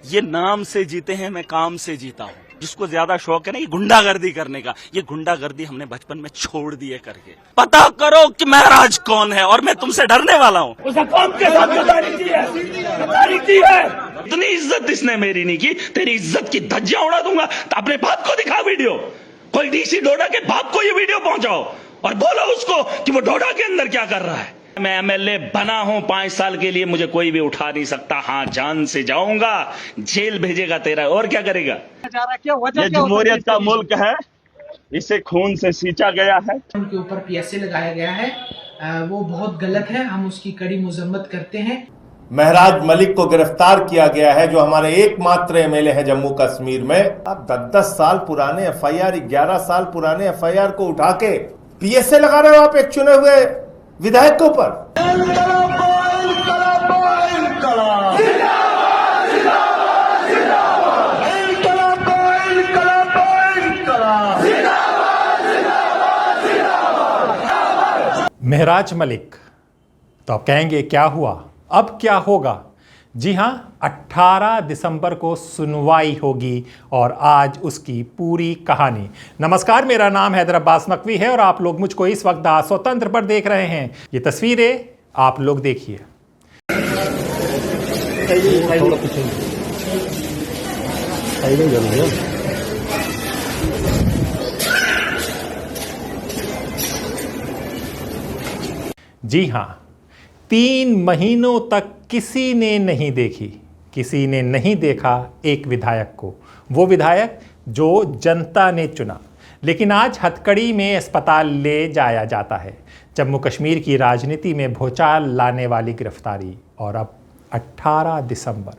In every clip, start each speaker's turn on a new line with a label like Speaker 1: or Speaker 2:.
Speaker 1: ये नाम से जीते हैं, मैं काम से जीता हूँ। जिसको ज्यादा शौक है ना ये गुंडागर्दी करने का, ये गुंडागर्दी हमने बचपन में छोड़ दिए करके। पता करो कि महराज कौन है और मैं तुमसे डरने वाला हूँ। उसे कौम के साथ गद्दारी की है। इतनी इज्जत इसने मेरी नहीं की, तेरी इज्जत की धज्जियां उड़ा दूंगा। तो अपने बाप को दिखा वीडियो, कोई डीसी डोडा के बाप को ये वीडियो पहुंचाओ और बोलो उसको कि वो डोडा के अंदर क्या कर रहा है। मैं एमएलए बना हूं 5 साल के लिए, मुझे कोई भी उठा नहीं सकता। हाँ, जान से जाऊंगा, जेल भेजेगा तेरा, और क्या करेगा। ये जमहूरियत का मुल्क है, इसे खून से सींचा गया है।
Speaker 2: उनके ऊपर पीएसए लगाया गया है, वो बहुत गलत है, हम उसकी कड़ी मुजम्मत करते हैं।
Speaker 3: महराज मलिक को गिरफ्तार किया गया है, जो हमारे एकमात्र एमएलए हैं जम्मू कश्मीर में। अब 10-10 साल पुराने एफआईआर, 11 साल पुराने एफआईआर को उठा के पीएसए लगा रहे हो आप एक चुने हुए विधायक के ऊपर।
Speaker 4: महराज मलिक, तो आप कहेंगे क्या हुआ, अब क्या होगा। जी हां, 18 दिसंबर को सुनवाई होगी और आज उसकी पूरी कहानी। नमस्कार, मेरा नाम हैदर अब्बास नकवी है और आप लोग मुझको इस वक्त स्वतंत्र पर देख रहे हैं। ये तस्वीरें आप लोग देखिए। जी हां, 3 महीनों तक किसी ने नहीं देखी, किसी ने नहीं देखा एक विधायक को, वो विधायक जो जनता ने चुना। लेकिन आज हथकड़ी में अस्पताल ले जाया जाता है। जम्मू कश्मीर की राजनीति में भूचाल लाने वाली गिरफ्तारी। और अब 18 दिसंबर,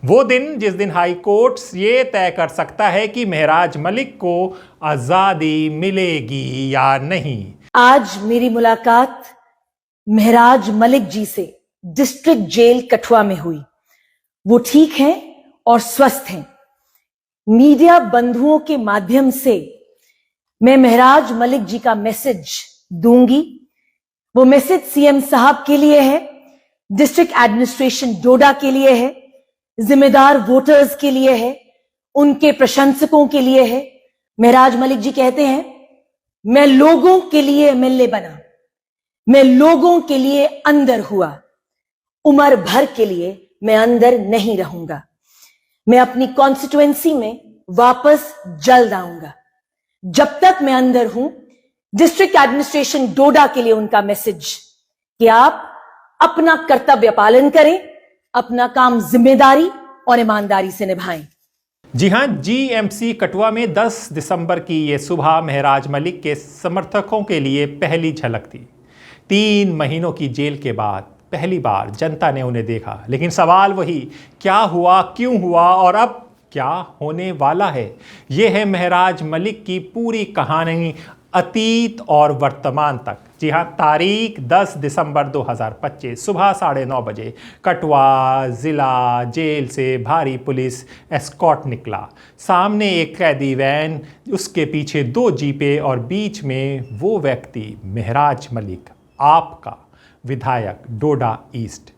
Speaker 4: वो दिन जिस दिन हाई कोर्ट ये तय कर सकता है कि महराज मलिक को आज़ादी मिलेगी या नहीं।
Speaker 5: आज मेरी मुलाकात महराज मलिक जी से डिस्ट्रिक्ट जेल कठुआ में हुई। वो ठीक हैं और स्वस्थ हैं। मीडिया बंधुओं के माध्यम से मैं महराज मलिक जी का मैसेज दूंगी। वो मैसेज सीएम साहब के लिए है, डिस्ट्रिक्ट एडमिनिस्ट्रेशन डोडा के लिए है, जिम्मेदार वोटर्स के लिए है, उनके प्रशंसकों के लिए है। महराज मलिक जी कहते हैं, मैं लोगों के लिए एमएलए बना, मैं लोगों के लिए अंदर हुआ, उम्र भर के लिए मैं अंदर नहीं रहूंगा। मैं अपनी कॉन्स्टिट्यूएंसी में वापस जल्द आऊंगा। जब तक मैं अंदर हूं, डिस्ट्रिक्ट एडमिनिस्ट्रेशन डोडा के लिए उनका मैसेज कि आप अपना कर्तव्य पालन करें, अपना काम जिम्मेदारी और ईमानदारी से निभाएं।
Speaker 4: जी हां, जीएमसी कठुआ में 10 दिसंबर की यह सुबह महराज मलिक के समर्थकों के लिए पहली झलक थी। 3 महीनों की जेल के बाद पहली बार जनता ने उन्हें देखा। लेकिन सवाल वही, क्या हुआ, क्यों हुआ और अब क्या होने वाला है। यह है महराज मलिक की पूरी कहानी, अतीत और वर्तमान तक। जी हाँ, तारीख 10 दिसंबर 2025 सुबह 9:30 बजे कठुआ जिला जेल से भारी पुलिस एस्कॉर्ट निकला। सामने एक कैदी वैन, उसके पीछे 2 जीपें और बीच में वो व्यक्ति महराज मलिक, आपका विधायक डोडा ईस्ट।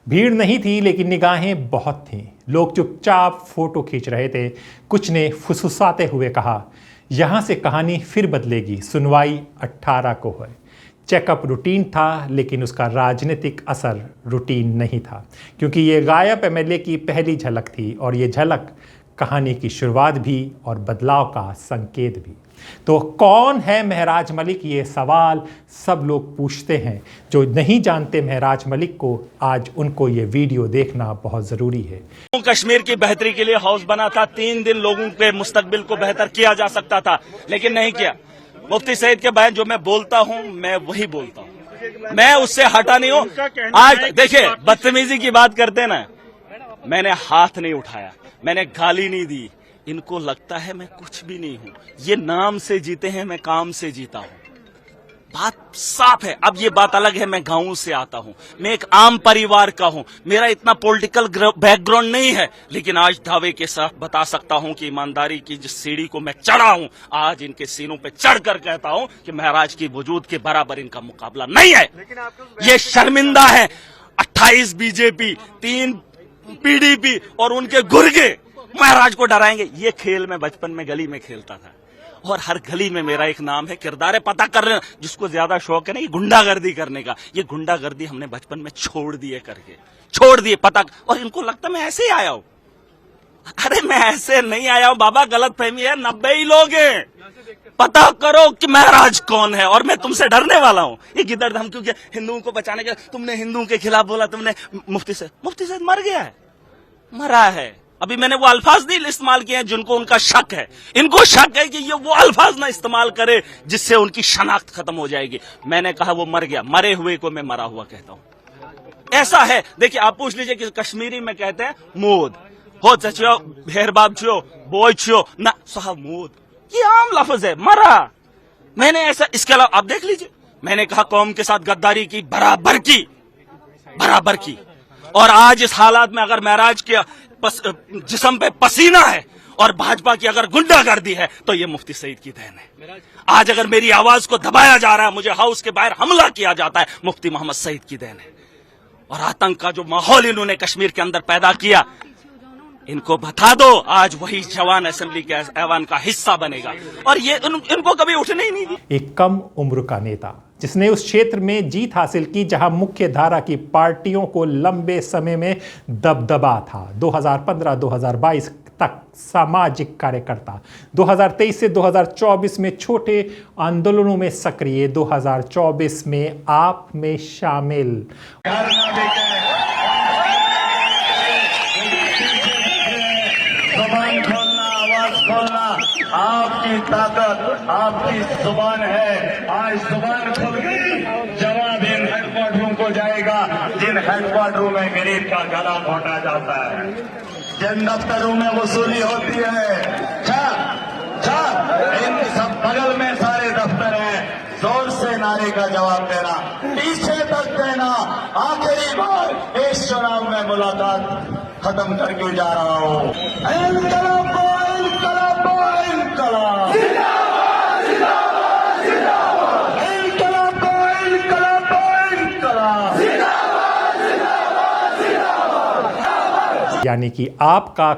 Speaker 4: भीड़ नहीं थी लेकिन निगाहें बहुत थीं। लोग चुपचाप फोटो खींच रहे थे। कुछ ने फुसफुसाते हुए कहा, यहाँ से कहानी फिर बदलेगी। सुनवाई 18 को है। चेकअप रूटीन था, लेकिन उसका राजनीतिक असर रूटीन नहीं था, क्योंकि ये गायब एमएलए की पहली झलक थी और ये झलक कहानी की शुरुआत भी और बदलाव का संकेत भी। तो कौन है महराज मलिक, ये सवाल सब लोग पूछते हैं। जो नहीं जानते महराज मलिक को, आज उनको ये वीडियो देखना बहुत ज़रूरी है।
Speaker 1: कश्मीर की बेहतरी के लिए हाउस बना था। 3 दिन लोगों के मुस्तकबिल को बेहतर किया जा सकता था, लेकिन नहीं किया। मुफ्ती सईद के बयान जो मैं बोलता हूं, मैं वही बोलता हूं, मैं उससे हटा नहीं हूं। आज देखिए, बदतमीजी की बात करते ना, मैंने हाथ नहीं उठाया, मैंने गाली नहीं दी। इनको लगता है मैं कुछ भी नहीं हूं। ये नाम से जीते हैं, मैं काम से जीता हूं। बात साफ है। अब ये बात अलग है, मैं गांव से आता हूं, मैं एक आम परिवार का हूं, मेरा इतना पॉलिटिकल बैकग्राउंड नहीं है, लेकिन आज दावे के साथ बता सकता हूं कि ईमानदारी की जिस सीढ़ी को मैं चढ़ा हूं, आज इनके सीनों पे चढ़कर कहता हूं कि महराज की वजूद के बराबर इनका मुकाबला नहीं है। ये शर्मिंदा है। 28 बीजेपी, 3 पीडीपी और उनके गुर्गे महराज को डराएंगे। ये खेल मैं बचपन में गली में खेलता था और हर गली में मेरा एक नाम है, किरदार है, पता कर रहे हैं। जिसको ज्यादा शौक है ना ये गुंडागर्दी करने का, ये गुंडागर्दी हमने बचपन में छोड़ दिए करके, छोड़ दिए पता। और इनको लगता मैं ऐसे ही आया हूं। अरे मैं ऐसे नहीं आया हूं बाबा, गलत फहमी है। 90 ही लोग हैं। पता करो कि महराज कौन है और मैं तुमसे डरने वाला हूं। ये किधर धमकी के हिंदुओं को बचाने के, तुमने हिंदुओं के खिलाफ बोला, तुमने मुफ्ती सईद मर गया है, मरा है। अभी मैंने वो अल्फाज नहीं इस्तेमाल किए हैं जिनको उनका शक है। इनको शक है कि ये वो अल्फाज ना इस्तेमाल करे जिससे उनकी शनाख्त खत्म हो जाएगी। मैंने कहा वो मर गया, मरे हुए को मैं मरा हुआ कहता हूं। ऐसा है। देखिए, आप पूछ लीजिए कि कश्मीरी में कहते हैं मूद हो चचियो भेर बाप छियो बोय छियो ना साहब, मूद ये आम लफ्ज है, मरा। मैंने ऐसा, इसके अलावा आप देख लीजिए, मैंने कहा कौम के साथ गद्दारी की, बराबर की, बराबर की। और आज इस हालात में अगर महराज के जिस्म पे पसीना है और भाजपा की अगर गुंडागर्दी है तो ये मुफ्ती सईद की देन है। आज अगर मेरी आवाज को दबाया जा रहा है, मुझे हाउस के बाहर हमला किया जाता है, मुफ्ती मोहम्मद सईद की देन है। और आतंक का जो माहौल इन्होंने कश्मीर के अंदर पैदा किया, इनको बता दो आज वही जवान असेंबली के ऐवान का हिस्सा बनेगा। और ये इनको कभी उठने ही नहीं दी।
Speaker 4: एक कम उम्र का नेता जिसने उस क्षेत्र में जीत हासिल की जहां मुख्य धारा की पार्टियों को लंबे समय में दबदबा था। 2015-2022 तक सामाजिक कार्यकर्ता, 2023 से 2024 में छोटे आंदोलनों में सक्रिय, 2024 में आप में शामिल।
Speaker 6: जुबान खोलना, आवाज खोलना आपकी ताकत, आपकी जुबान है। आज जुबान खुल गई, जवाब इन हेडक्वार्टरों को जाएगा जिन हेडक्वार्टरों में गरीब का गला घोटा जाता है, जिन दफ्तरों में वसूली होती है। इन सब बगल में सारे दफ्तर हैं। जोर से नारे का जवाब देना, पीछे तक देना। आखिरी बार इस चुनाव में मुलाकात खत्म करके जा रहा हूं। इनकलाब, इनकलाब, इनकलाब, इनकलाब, इनकलाब, इनकलाब।
Speaker 4: यानी कि आपका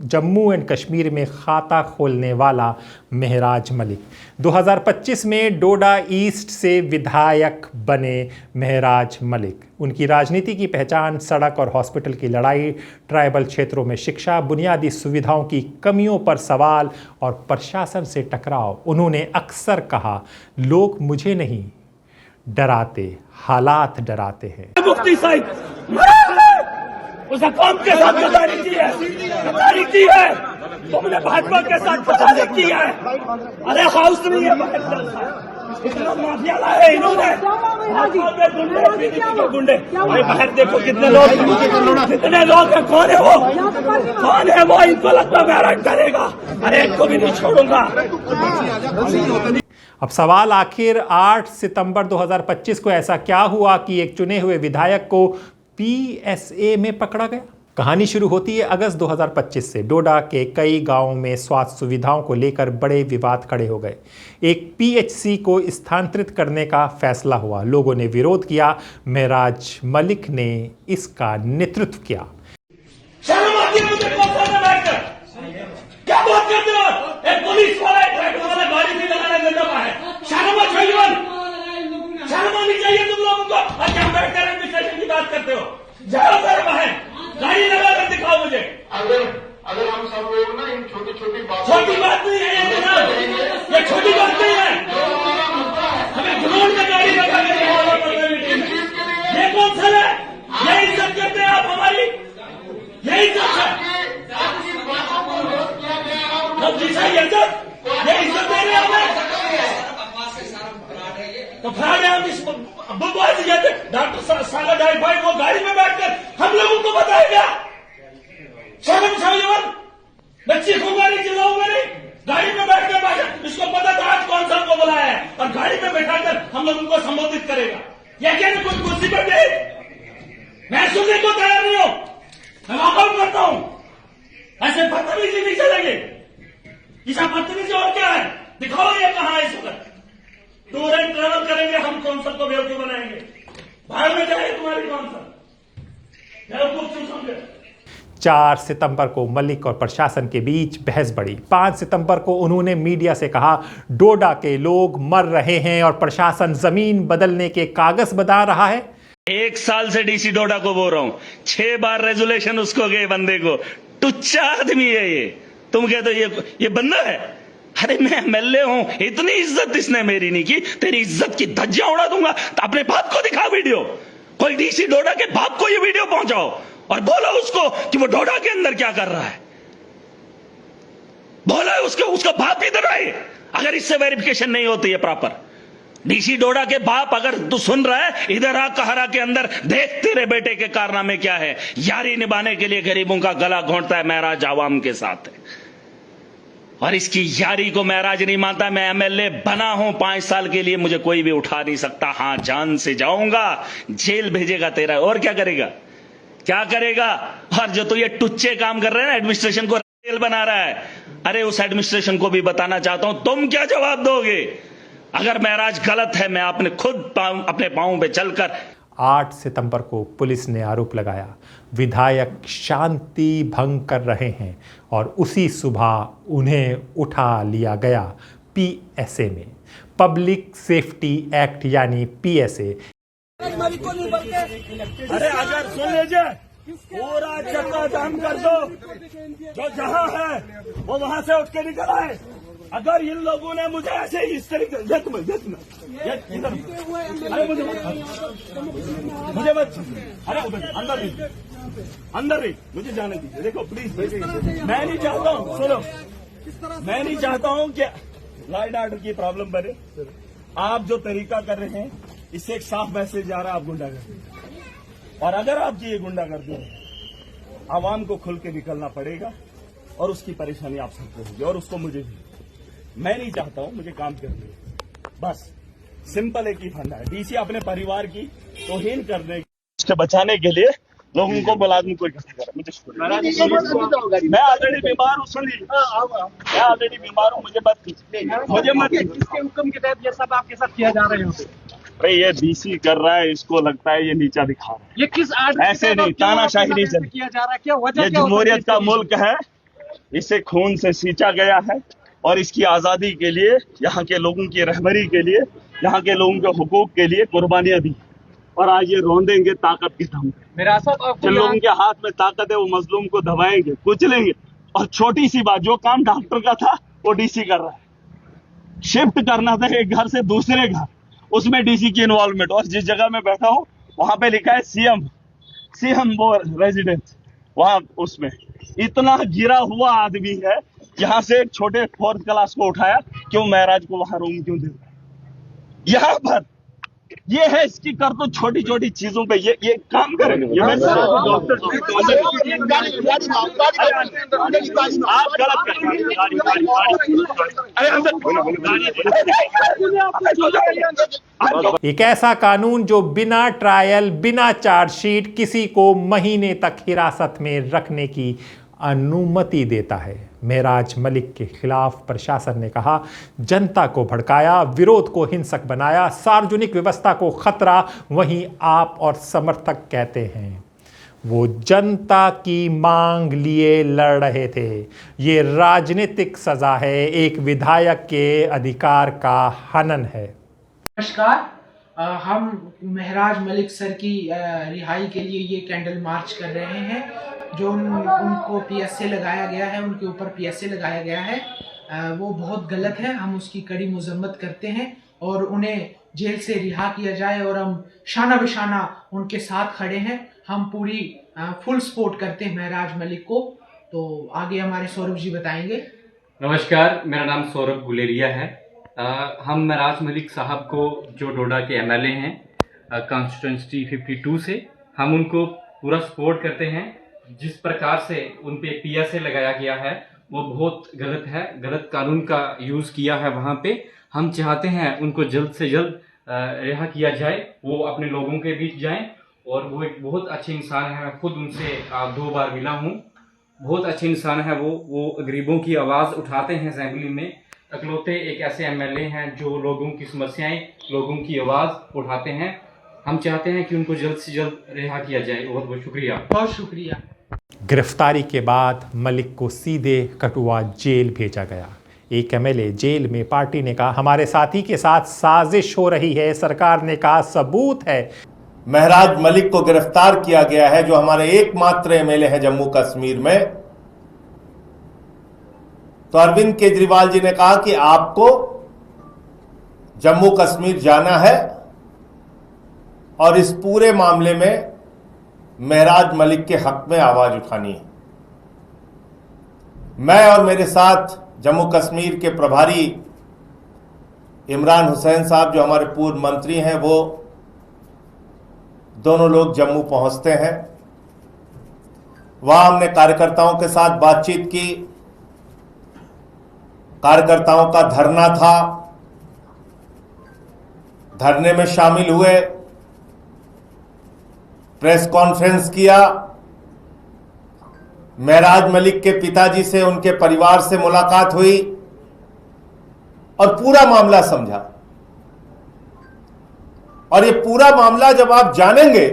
Speaker 4: जम्मू एंड कश्मीर में खाता खोलने वाला महराज मलिक 2025 में डोडा ईस्ट से विधायक बने। महराज मलिक, उनकी राजनीति की पहचान सड़क और हॉस्पिटल की लड़ाई, ट्राइबल क्षेत्रों में शिक्षा, बुनियादी सुविधाओं की कमियों पर सवाल और प्रशासन से टकराव। उन्होंने अक्सर कहा, लोग मुझे नहीं डराते, हालात डराते हैं।
Speaker 1: मुफ्ती सईद उसने कौम के साथ गद्दारी की है, गद्दारी की है। तुमने भाजपा के साथ गद्दारी की है। अरे हाउस नहीं है, इतना माफिया लाया है इन्होंने। गुंडे, अरे बाहर देखो कितने लोग हैं। कौन है वो, कौन है वो? इनको लगता मैं अरेस्ट करेगा। अरे एक को भी नहीं छोड़ूंगा।
Speaker 4: अब सवाल आखिर 8 सितंबर 2025 को ऐसा क्या हुआ कि एक चुने हुए विधायक को पीएसए में पकड़ा गया? कहानी शुरू होती है अगस्त 2025 से। डोडा के कई गांवों में स्वास्थ्य सुविधाओं को लेकर बड़े विवाद खड़े हो गए। एक पीएचसी को स्थानांतरित करने का फैसला हुआ। लोगों ने विरोध किया। महराज मलिक ने इसका नेतृत्व किया।
Speaker 1: शर्म आती है मुझे क्या बात करते हो? एक पुलिस वाला, तो फलाने हम इस बुधवार जी कहते डॉक्टर सागर भाई वो गाड़ी में बैठकर हम लोगों को बताएगा। शर्म समझ मैं चीखूंगा नहीं, चिल्लाऊंगा नहीं, गाड़ी में बैठ कर इसको पता था आज कौन सा हमको बुलाया है और गाड़ी में बैठाकर हम लोग उनको संबोधित करेगा। यह क्या कोई मुसीबत है? मैं सुनने को तैयार नहीं हूं, मैं वाकआउट करता हूं। ऐसे बदतमीजी नहीं चलेंगे। इसा बदतमीजी और क्या है? दिखाओ ये कहां है इस वक्त। टूर एंड ट्रेवल करेंगे हम, कौन सबको बेवकूफ बनाएंगे। बाहर में जाए तुम्हारी कौन सा बेवकूफ तुम समझे।
Speaker 4: 4 सितंबर को मलिक और प्रशासन के बीच बहस बढ़ी। 5 सितंबर को उन्होंने मीडिया से कहा डोडा के लोग मर रहे हैं और प्रशासन जमीन बदलने के कागज बना रहा है।
Speaker 1: 1 साल से डीसी डोडा को बोल रहा हूं, 6 बार रेजोल्यूशन उसको गए बंदे को। टुच्चा आदमी है ये। तुम कहते हो ये बंदा है? अरे मैं एमएलए हूं, इतनी इज्जत इसने मेरी नहीं की, तेरी इज्जत की धज्जियां उड़ा दूंगा। तो अपने बाप को दिखा वीडियो, कोई डीसी डोडा के बाप को ये वीडियो पहुंचाओ और बोलो उसको कि वो डोडा के अंदर क्या कर रहा है। बोलो उसका बाप इधर आए। अगर इससे वेरिफिकेशन नहीं होती है प्रॉपर, डीसी डोडा के बाप अगर तू सुन रहा है, इधर आ कहरा के अंदर देख तेरे बेटे के कारनामे क्या है। यारी निभाने के लिए गरीबों का गला घोंटता है महराज आवाम के साथ है, और इसकी यारी को महराज नहीं मानता। मैं एमएलए बना हूं 5 साल के लिए, मुझे कोई भी उठा नहीं सकता। हां जान से जाऊंगा, जेल भेजेगा तेरा, और क्या करेगा, क्या करेगा। और जो तो ये टुच्चे काम कर रहे हैं ना, एडमिनिस्ट्रेशन को जेल बना रहा है, अरे उस एडमिनिस्ट्रेशन को भी बताना चाहता हूं, तुम क्या जवाब दोगे अगर महराज गलत है। मैं आपने खुद अपने पांवों पे चलकर
Speaker 4: 8 सितंबर को पुलिस ने आरोप लगाया विधायक शांति भंग कर रहे हैं और उसी सुबह उन्हें उठा लिया गया पीएसए में, पब्लिक सेफ्टी एक्ट यानी पीएसए।
Speaker 1: अरे अगर सुन लीजिए, पूरा चक्का जाम कर दो, जो जहां है वो वहां से उठ के निकल आए। अगर इन लोगों ने मुझे ऐसे ही इस तरीके अरे मुझे मत अरे अंदर नहीं मुझे जाने दीजिए। देखो प्लीज, मैं नहीं चाहता हूँ, सुनो, मैं नहीं चाहता हूँ कि लॉ एंड ऑर्डर की प्रॉब्लम बने। आप जो तरीका कर रहे हैं इससे एक साफ मैसेज जा रहा है, आप गुंडागर्दी, और अगर आपकी ये गुंडागर्दी है, आवाम को खुल के निकलना पड़ेगा और उसकी परेशानी आप सबको होगी और उसको मुझे भी। मैं नहीं चाहता हूं, मुझे काम करने है, बस सिंपल एक ही फंडा है। डीसी अपने परिवार की तौहीन करने से बचाने के लिए लोगों को मुलाजिम को इकट्ठा करा। मुझे मैं ऑलरेडी बीमार हूँ, सुनिए, मैं ऑलरेडी बीमार हूँ, मुझे मत
Speaker 7: किसके हुक्म के तहत ये सब आपके साथ किया जा रहे हैं?
Speaker 1: अरे ये डीसी कर रहा है, इसको लगता है ये नीचा दिखा रहा है।
Speaker 7: ये किस आर्ट
Speaker 1: ऐसे नहीं, तानाशाही नहीं चल
Speaker 7: किया जा रहा है? क्या वजह?
Speaker 1: ये जमहूरियत का मुल्क है, इसे खून से सींचा गया है और इसकी आजादी के लिए, यहाँ के लोगों की रहबरी के लिए, यहाँ के लोगों के हुकूक के लिए कुर्बानियां दी, और आज ये रोंदेंगे ताकत के दम पे। जिन लोगों के हाथ में ताकत है वो मजलूम को दबाएंगे, कुचलेंगे। और छोटी सी बात, जो काम डॉक्टर का था वो डीसी कर रहा है। शिफ्ट करना था एक घर से दूसरे घर, उसमें डीसी की इन्वॉल्वमेंट। और जिस जगह में बैठा हूं वहां पे लिखा है सीएम वो रेजिडेंस, वहां उसमें इतना गिरा हुआ आदमी है। यहाँ से एक छोटे 4th क्लास को उठाया, क्यों महराज को वहां रूम क्यों दे रहा है? यहाँ पर ये है इसकी कर तो छोटी छोटी चीजों पे ये काम करेंगे। ये मैं डॉक्टर आप गलत करेंगे।
Speaker 4: एक ऐसा कानून जो बिना ट्रायल, बिना चार्जशीट किसी को महीने तक हिरासत में रखने की अनुमति देता है। महराज मलिक के खिलाफ प्रशासन ने कहा जनता को भड़काया, विरोध को हिंसक बनाया, सार्वजनिक व्यवस्था को खतरा। वहीं आप और समर्थक कहते हैं वो जनता की मांग लिए लड़ रहे थे। ये राजनीतिक सजा है, एक विधायक के अधिकार का हनन है।
Speaker 2: नमस्कार, हम महराज मलिक सर की रिहाई के लिए ये कैंडल मार्च कर रहे हैं। जो उनको पीएसए लगाया गया है, उनके ऊपर पीएसए लगाया गया है, वो बहुत गलत है। हम उसकी कड़ी मजम्मत करते हैं और उन्हें जेल से रिहा किया जाए, और हम शाना बिशाना उनके साथ खड़े हैं। हम पूरी फुल सपोर्ट करते हैं महराज मलिक को। तो आगे हमारे सौरभ जी बताएंगे।
Speaker 8: नमस्कार, मेरा नाम सौरभ गुलेरिया है। हम महराज मलिक साहब को, जो डोडा के एमएलए हैं कॉन्स्टिट्यूंसी 52 से, हम उनको पूरा सपोर्ट करते हैं। जिस प्रकार से उन पे पीएसए लगाया गया है वो बहुत गलत है, गलत कानून का यूज़ किया है वहाँ पे। हम चाहते हैं उनको जल्द से जल्द रिहा किया जाए, वो अपने लोगों के बीच जाएं। और वो एक बहुत अच्छे इंसान है, मैं खुद उनसे 2 बार मिला हूँ। बहुत अच्छे इंसान है वो गरीबों की आवाज़ उठाते हैं असेंबली में। इकलौते एक ऐसे एमएलए हैं जो लोगों की समस्याएं, लोगों की आवाज़ उठाते हैं। हम चाहते हैं कि उनको जल्द से जल्द रिहा किया जाए। बहुत बहुत शुक्रिया।
Speaker 2: बहुत शुक्रिया।
Speaker 4: गिरफ्तारी के बाद मलिक को सीधे कठुआ जेल भेजा गया। एक एमएलए जेल में पार्टी ने कहा हमारे साथी के साथ साजिश हो रही है, सरकार ने कहा सबूत है।
Speaker 3: महराज मलिक को गिरफ्तार किया गया है, जो हमारे एकमात्र एमएलए हैं जम्मू कश्मीर में। तो अरविंद केजरीवाल जी ने कहा कि आपको जम्मू कश्मीर जाना है और इस पूरे मामले में महराज मलिक के हक में आवाज उठानी है। मैं और मेरे साथ जम्मू कश्मीर के प्रभारी इमरान हुसैन साहब, जो हमारे पूर्व मंत्री हैं, वो दोनों लोग जम्मू पहुंचते हैं। वहां हमने कार्यकर्ताओं के साथ बातचीत की। कार्यकर्ताओं का धरना था, धरने में शामिल हुए, प्रेस कॉन्फ्रेंस किया, महराज मलिक के पिताजी से, उनके परिवार से मुलाकात हुई और पूरा मामला समझा। और ये पूरा मामला जब आप जानेंगे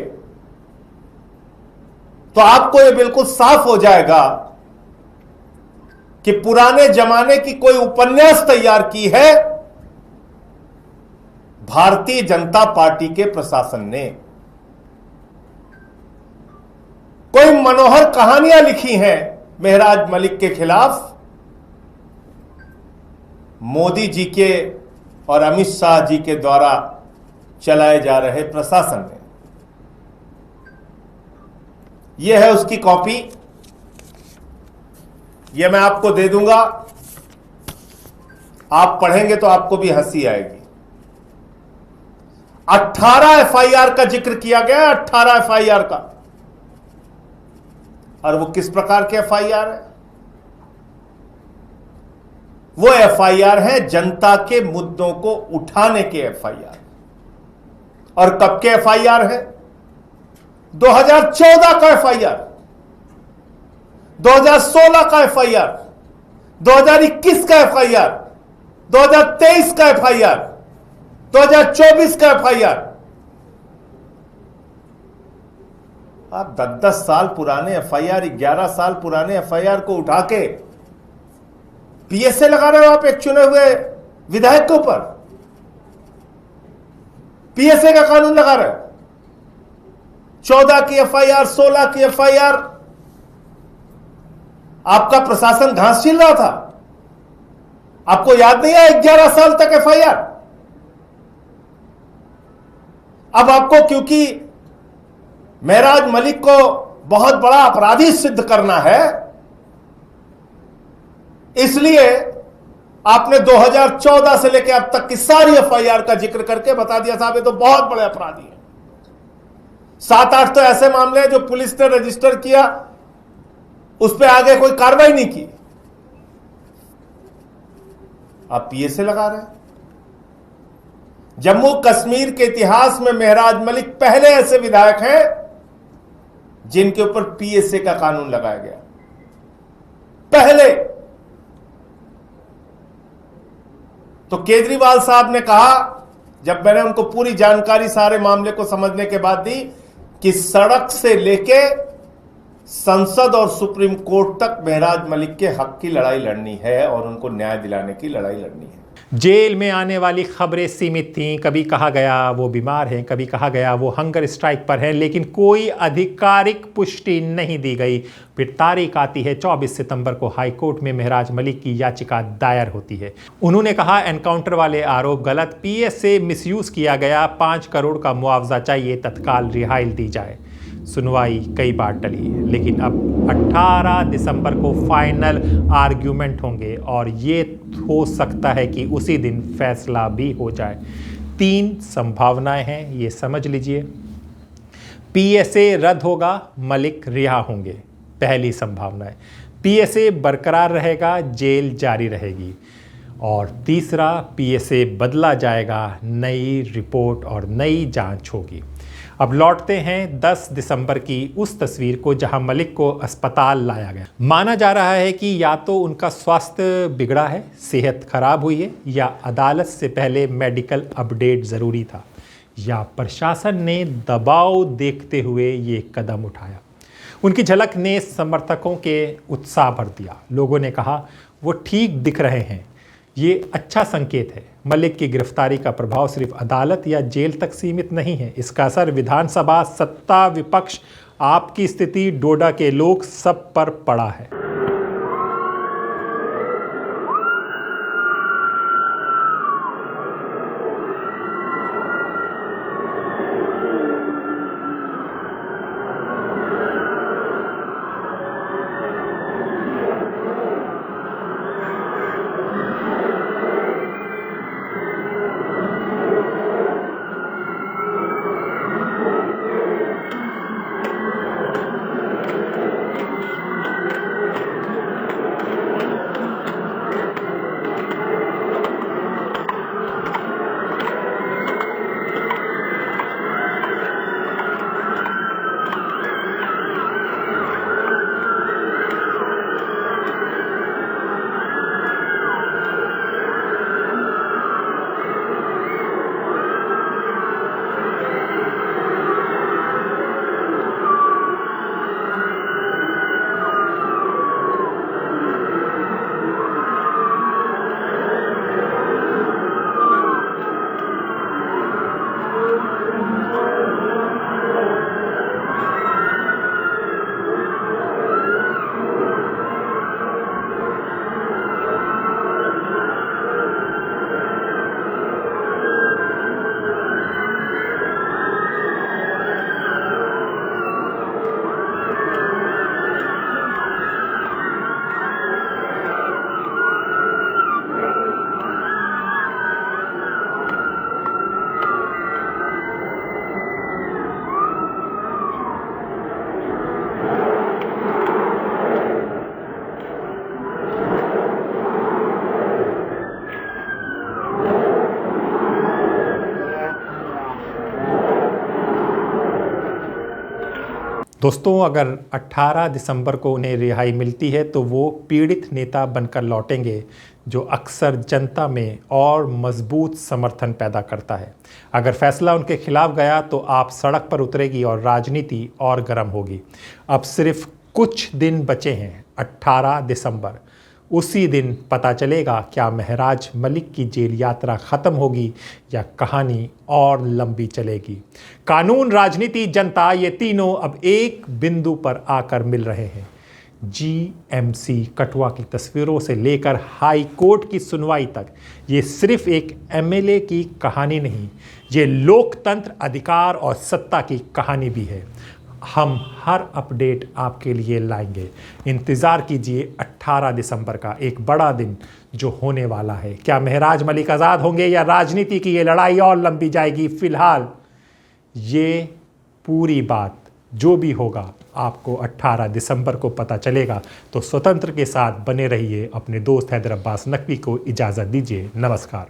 Speaker 3: तो आपको ये बिल्कुल साफ हो जाएगा कि पुराने जमाने की कोई उपन्यास तैयार की है भारतीय जनता पार्टी के प्रशासन ने। कोई मनोहर कहानियां लिखी हैं महराज मलिक के खिलाफ मोदी जी के और अमित शाह जी के द्वारा चलाए जा रहे प्रशासन ने। यह है उसकी कॉपी, यह मैं आपको दे दूंगा। आप पढ़ेंगे तो आपको भी हंसी आएगी। 18 एफआईआर का जिक्र किया गया, 18 एफआईआर का। और वो किस प्रकार के एफआईआर है? वो एफआईआर है जनता के मुद्दों को उठाने के एफआईआर। और कब के एफआईआर है? 2014 का एफआईआर, 2016 का एफआईआर, 2021 का एफआईआर, 2023 का एफआईआर, 2024 का एफआईआर। आप 10-10 साल पुराने एफआईआर, 11 साल पुराने एफआईआर को उठा के पीएसए लगा रहे हो आप एक चुने हुए विधायक के ऊपर। पीएसए का कानून लगा रहे हो। 14 की एफआईआर, 16 की एफआईआर। आपका प्रशासन घास छील रहा था। आपको याद नहीं है 11 साल तक एफआईआर? अब आपको क्योंकि महराज मलिक को बहुत बड़ा अपराधी सिद्ध करना है, इसलिए आपने 2014 से लेकर अब तक की सारी एफआईआर का जिक्र करके बता दिया साहब ये तो बहुत बड़े अपराधी हैं। 7-8 तो ऐसे मामले हैं जो पुलिस ने रजिस्टर किया, उस पर आगे कोई कार्रवाई नहीं की। आप पीएसए लगा रहे हैं। जम्मू कश्मीर के इतिहास में महराज मलिक पहले ऐसे विधायक हैं जिनके ऊपर पीएसए का कानून लगाया गया। पहले तो केजरीवाल साहब ने कहा, जब मैंने उनको पूरी जानकारी सारे मामले को समझने के बाद दी, कि सड़क से लेके संसद और सुप्रीम कोर्ट तक महराज मलिक के हक की लड़ाई लड़नी है और उनको न्याय दिलाने की लड़ाई लड़नी है।
Speaker 4: जेल में आने वाली खबरें सीमित थीं। कभी कहा गया वो बीमार हैं, कभी कहा गया वो हंगर स्ट्राइक पर हैं, लेकिन कोई आधिकारिक पुष्टि नहीं दी गई। फिर तारीख आती है 24 सितंबर को हाई कोर्ट में महराज मलिक की याचिका दायर होती है। उन्होंने कहा एनकाउंटर वाले आरोप गलत, पीएसए मिसयूज किया गया, 5 करोड़ का मुआवजा चाहिए, तत्काल रिहाई दी जाए। सुनवाई कई बार टली, लेकिन अब 18 दिसंबर को फाइनल आर्ग्यूमेंट होंगे और ये हो सकता है कि उसी दिन फैसला भी हो जाए। 3 संभावनाएं हैं, ये समझ लीजिए। पीएसए रद्द होगा, मलिक रिहा होंगे, पहली संभावना है। पीएसए बरकरार रहेगा, जेल जारी रहेगी। और तीसरा, पीएसए बदला जाएगा, नई रिपोर्ट और नई जांच होगी। अब लौटते हैं 10 दिसंबर की उस तस्वीर को जहां मलिक को अस्पताल लाया गया। माना जा रहा है कि या तो उनका स्वास्थ्य बिगड़ा है, सेहत खराब हुई है, या अदालत से पहले मेडिकल अपडेट ज़रूरी था, या प्रशासन ने दबाव देखते हुए ये कदम उठाया। उनकी झलक ने समर्थकों के उत्साह भर दिया। लोगों ने कहा वो ठीक दिख रहे हैं, ये अच्छा संकेत है। मलिक की गिरफ्तारी का प्रभाव सिर्फ अदालत या जेल तक सीमित नहीं है, इसका असर विधानसभा, सत्ता, विपक्ष, आपकी स्थिति, डोडा के लोग सब पर पड़ा है। दोस्तों, अगर 18 दिसंबर को उन्हें रिहाई मिलती है तो वो पीड़ित नेता बनकर लौटेंगे, जो अक्सर जनता में और मजबूत समर्थन पैदा करता है। अगर फैसला उनके खिलाफ गया तो आप सड़क पर उतरेगी और राजनीति और गर्म होगी। अब सिर्फ कुछ दिन बचे हैं, 18 दिसंबर। उसी दिन पता चलेगा क्या महराज मलिक की जेल यात्रा ख़त्म होगी या कहानी और लंबी चलेगी। कानून, राजनीति, जनता, ये तीनों अब एक बिंदु पर आकर मिल रहे हैं। जीएमसी कठुआ की तस्वीरों से लेकर हाई कोर्ट की सुनवाई तक ये सिर्फ एक एमएलए की कहानी नहीं, ये लोकतंत्र, अधिकार और सत्ता की कहानी भी है। हम हर अपडेट आपके लिए लाएंगे। इंतज़ार कीजिए 18 दिसंबर का, एक बड़ा दिन जो होने वाला है। क्या महराज मलिक आज़ाद होंगे या राजनीति की ये लड़ाई और लंबी जाएगी? फिलहाल ये पूरी बात जो भी होगा आपको 18 दिसंबर को पता चलेगा। तो स्वतंत्र के साथ बने रहिए। अपने दोस्त हैदर अब्बास नकवी को इजाज़त दीजिए। नमस्कार।